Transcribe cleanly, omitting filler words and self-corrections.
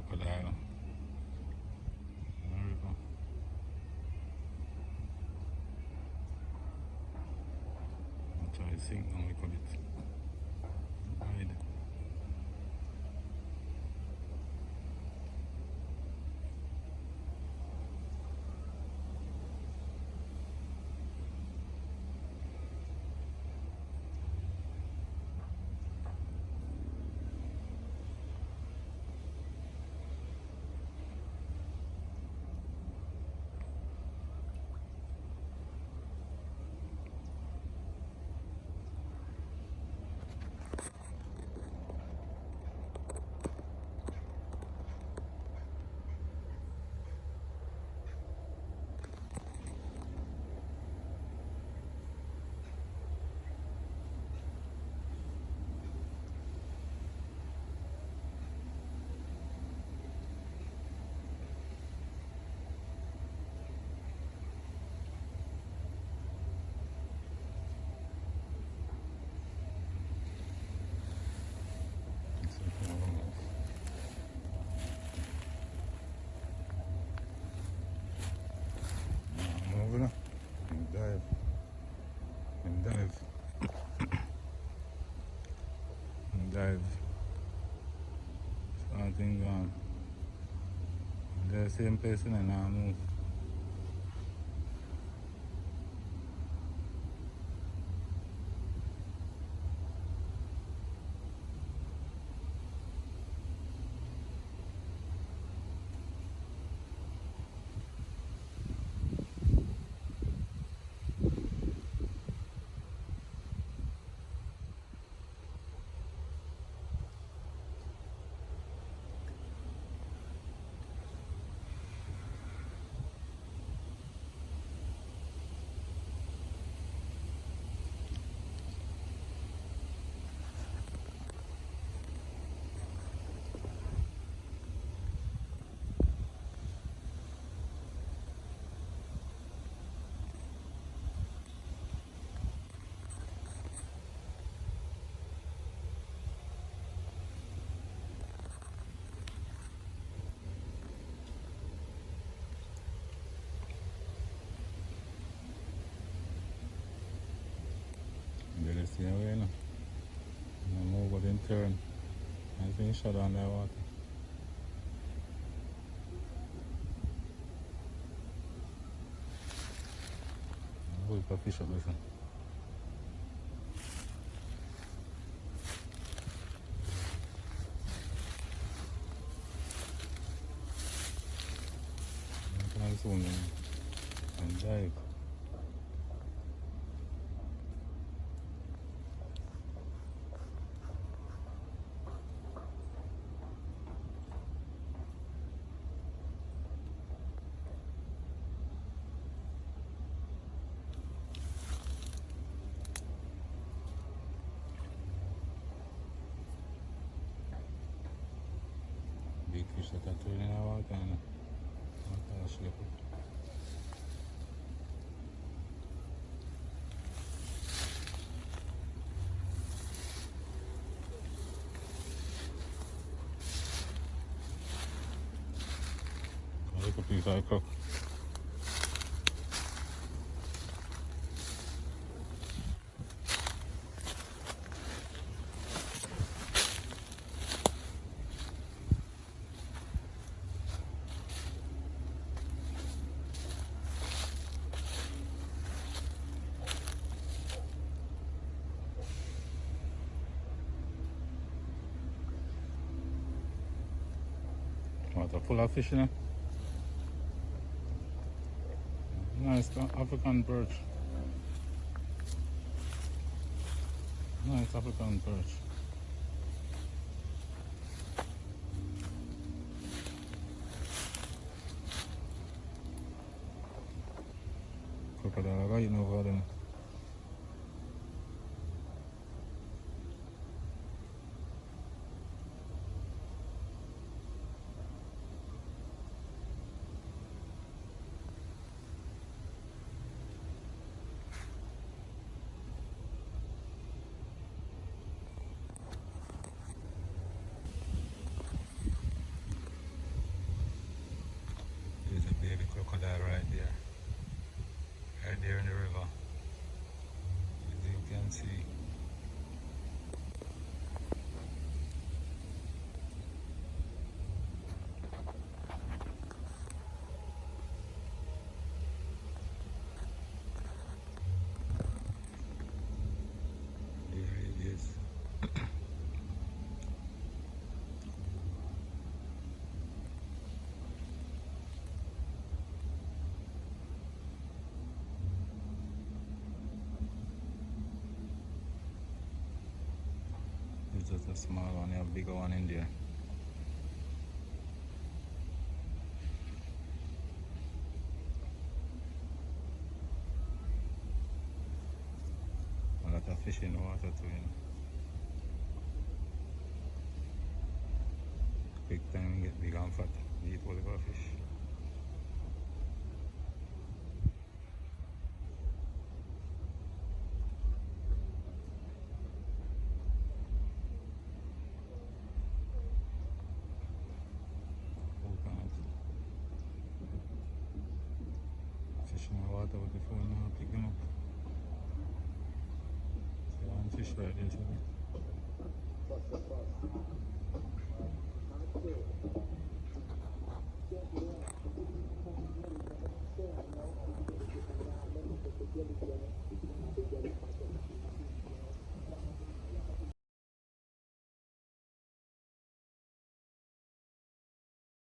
crocodile. There we go. I'll try to sink now a bit. Hide. Over now. And dive. And dive. And dive. Something gone. The same person and now move. They stay away now. And move but then turn. And then shut down that water. Hold the fish up listen. And soon and dive. Big fish that are turning in water and water slip up. Look at these eye cook. Water full of fish, you know? Nice African perch. Nice African perch. Crocodile right over there. It's just a small one, you have a bigger one in there. A lot of fish in the water too, you know. Big time get big and fat. Eat all of our fish. Coconut. Fish in the water with the phone now, pick them up. See one fish right there, see that?